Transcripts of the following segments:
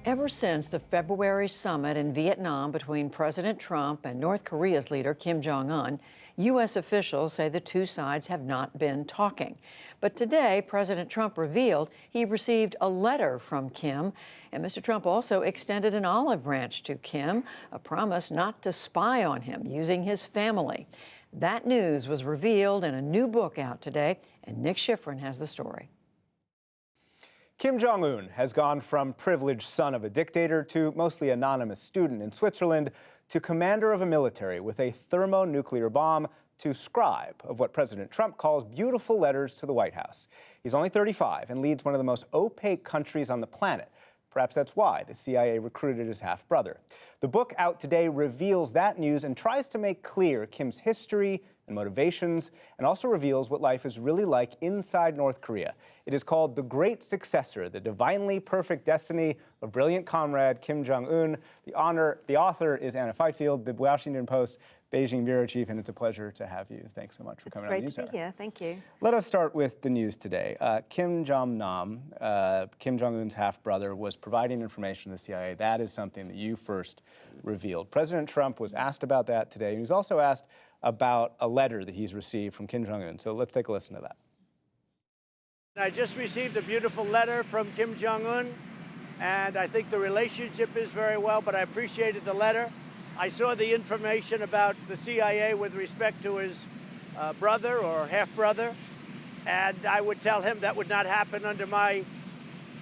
Ever since the February summit in Vietnam between President Trump and North Korea's leader Kim Jong Un, U.S. officials say the two sides have not been talking. But today, President Trump revealed he received a letter from Kim, and Mr. Trump also extended an olive branch to Kim, a promise not to spy on him using his family. That news was revealed in a new book out today, and Nick Schifrin has the story. Kim Jong Un has gone from privileged son of a dictator to mostly anonymous student in Switzerland to commander of a military with a thermonuclear bomb to scribe of what President Trump calls beautiful letters to the White House. He's only 35 and leads one of the most opaque countries on the planet. Perhaps that's why the CIA recruited his half-brother. The book out today reveals that news and tries to make clear Kim's history and motivations, and also reveals what life is really like inside North Korea. It is called The Great Successor, the divinely perfect destiny of brilliant comrade Kim Jong Un. The author is Fifield, the Washington Post Beijing bureau chief, and it's a pleasure to have you. Thanks so much for coming on the It's great to be here. Thank you. Let us start with the news today. Kim Jong-nam, Kim Jong-un's half-brother, was providing information to the CIA. That is something that you first revealed. President Trump was asked about that today. He was also asked about a letter that he's received from Kim Jong-un. So let's take a listen to that. I just received a beautiful letter from Kim Jong-un, and I think the relationship is very well, but I appreciated the letter. I saw the information about the CIA with respect to his brother or half-brother, and I would tell him that would not happen under my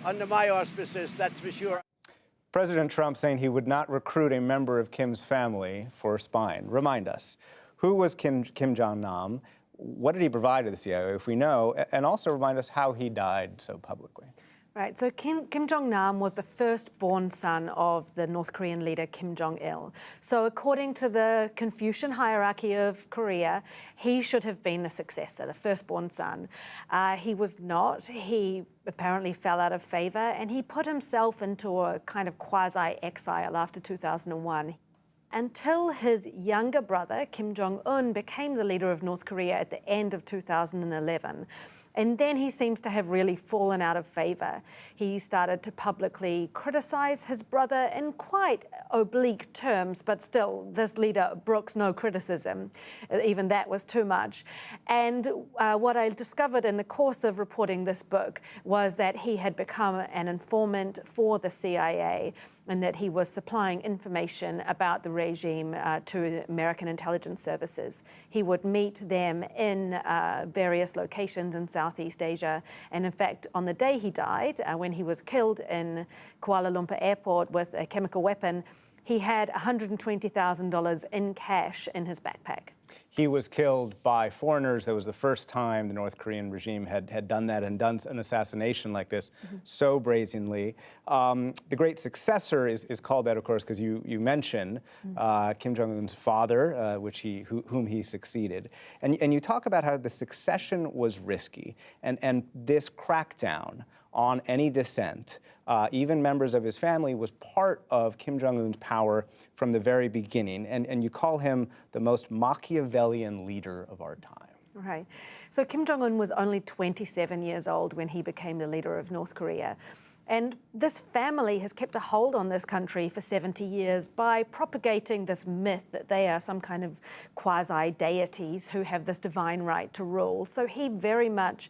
auspices, that's for sure. President Trump saying he would not recruit a member of Kim's family for spying. Remind us, who was Kim Jong-nam? What did he provide to the CIA, if we know? And also remind us how he died so publicly. Right, so Kim Jong-nam was the firstborn son of the North Korean leader Kim Jong-il. So according to the Confucian hierarchy of Korea, he should have been the successor, the firstborn son. He was not. He apparently fell out of favor, and he put himself into a kind of quasi-exile after 2001. Until his younger brother, Kim Jong Un, became the leader of North Korea at the end of 2011. And then he seems to have really fallen out of favor. He started to publicly criticize his brother in quite oblique terms, but still, this leader brooks no criticism. Even that was too much. And what I discovered in the course of reporting this book was that he had become an informant for the CIA, and that he was supplying information about the regime to American intelligence services. He would meet them in various locations in Southeast Asia. And in fact, on the day he died, when he was killed in Kuala Lumpur airport with a chemical weapon, he had $120,000 in cash in his backpack. He was killed by foreigners. That was the first time the North Korean regime had done that and done an assassination like this so brazenly. The Great Successor is called that, of course, because you mention Kim Jong-un's father, whom he succeeded. And you talk about how the succession was risky, and this crackdown on any dissent, even members of his family, was part of Kim Jong-un's power from the very beginning. And you call him the most Machiavellian leader of our time. Right. So Kim Jong-un was only 27 years old when he became the leader of North Korea. And this family has kept a hold on this country for 70 years by propagating this myth that they are some kind of quasi-deities who have this divine right to rule. So he very much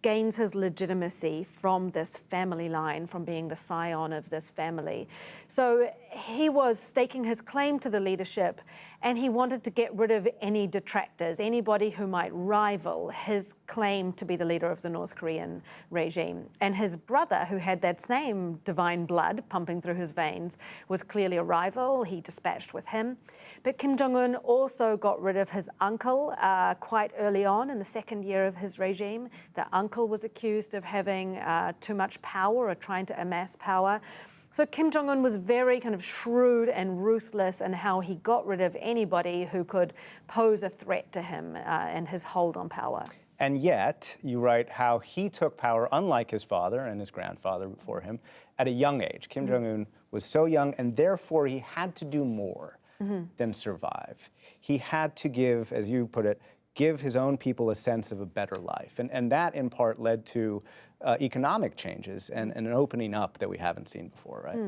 gains his legitimacy from this family line, from being the scion of this family. So he was staking his claim to the leadership, and he wanted to get rid of any detractors, anybody who might rival his claim to be the leader of the North Korean regime. And his brother, who had that same divine blood pumping through his veins, was clearly a rival. He dispatched with him. But Kim Jong-un also got rid of his uncle quite early on in the second year of his regime. The uncle was accused of having too much power or trying to amass power. So Kim Jong-un was very kind of shrewd and ruthless in how he got rid of anybody who could pose a threat to him and his hold on power. And yet, you write how he took power, unlike his father and his grandfather before him, at a young age. Kim Jong-un was so young, and therefore he had to do more than survive. He had to give, as you put it, give his own people a sense of a better life. And that, in part, led to economic changes and an opening up that we haven't seen before, right?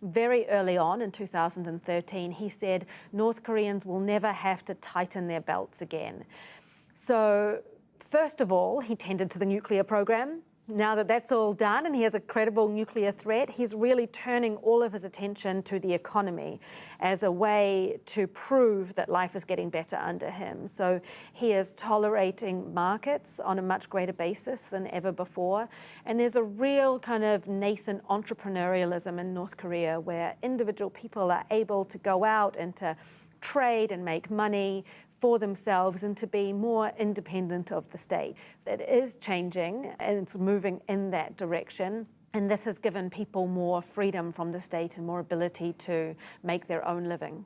very early on in 2013, he said North Koreans will never have to tighten their belts again. So first of all, he tended to the nuclear program. Now that that's all done and he has a credible nuclear threat, he's really turning all of his attention to the economy as a way to prove that life is getting better under him. So he is tolerating markets on a much greater basis than ever before. And there's a real kind of nascent entrepreneurialism in North Korea where individual people are able to go out and to trade and make money for themselves and to be more independent of the state. It is changing and it's moving in that direction. And this has given people more freedom from the state and more ability to make their own living.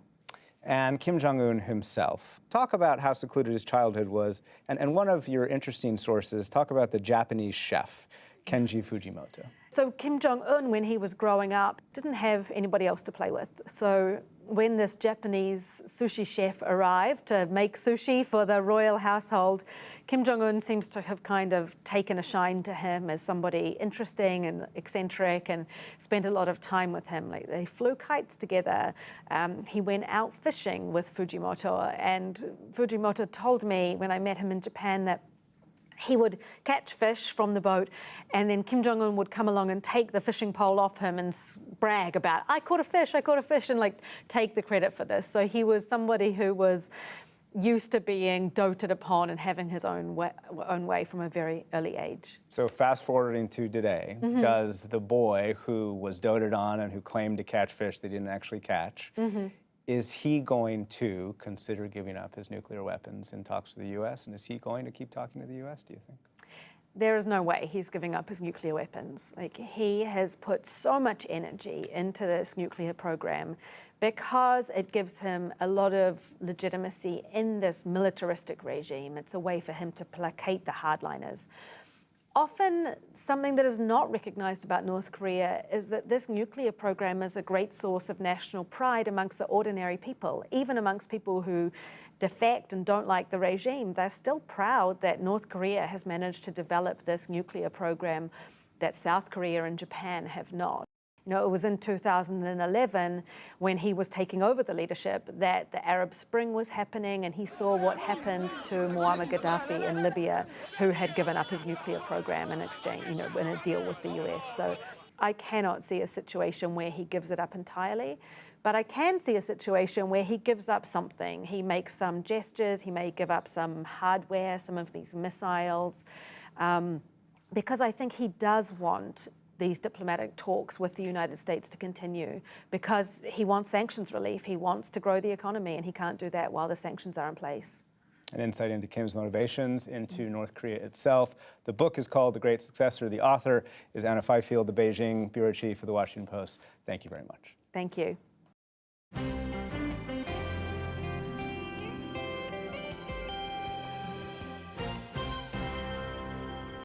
And Kim Jong Un himself. Talk about how secluded his childhood was. And one of your interesting sources, talk about the Japanese chef, Kenji Fujimoto. So Kim Jong Un, when he was growing up, didn't have anybody else to play with. So when this Japanese sushi chef arrived to make sushi for the royal household, Kim Jong Un seems to have kind of taken a shine to him as somebody interesting and eccentric and spent a lot of time with him. Like they flew kites together. He went out fishing with Fujimoto, and Fujimoto told me when I met him in Japan that he would catch fish from the boat, and then Kim Jong Un would come along and take the fishing pole off him and brag about, I caught a fish, and like take the credit for this. So he was somebody who was used to being doted upon and having his own way from a very early age. So fast forwarding to today, does the boy who was doted on and who claimed to catch fish they didn't actually catch, is he going to consider giving up his nuclear weapons in talks with the U.S.? And is he going to keep talking to the U.S., do you think? There is no way he's giving up his nuclear weapons. Like, he has put so much energy into this nuclear program because it gives him a lot of legitimacy in this militaristic regime. It's a way for him to placate the hardliners. Often, something that is not recognized about North Korea is that this nuclear program is a great source of national pride amongst the ordinary people. Even amongst people who defect and don't like the regime, they're still proud that North Korea has managed to develop this nuclear program that South Korea and Japan have not. You know, it was in 2011 when he was taking over the leadership that the Arab Spring was happening, and he saw what happened to Muammar Gaddafi in Libya, who had given up his nuclear program in exchange, you know, in a deal with the US. So I cannot see a situation where he gives it up entirely, but I can see a situation where he gives up something. He makes some gestures, he may give up some hardware, some of these missiles, because I think he does want these diplomatic talks with the United States to continue, because he wants sanctions relief. He wants to grow the economy, and he can't do that while the sanctions are in place. An insight into Kim's motivations, into North Korea itself. The book is called The Great Successor. The author is Anna Fifield, the Beijing bureau chief of the Washington Post. Thank you very much. Thank you.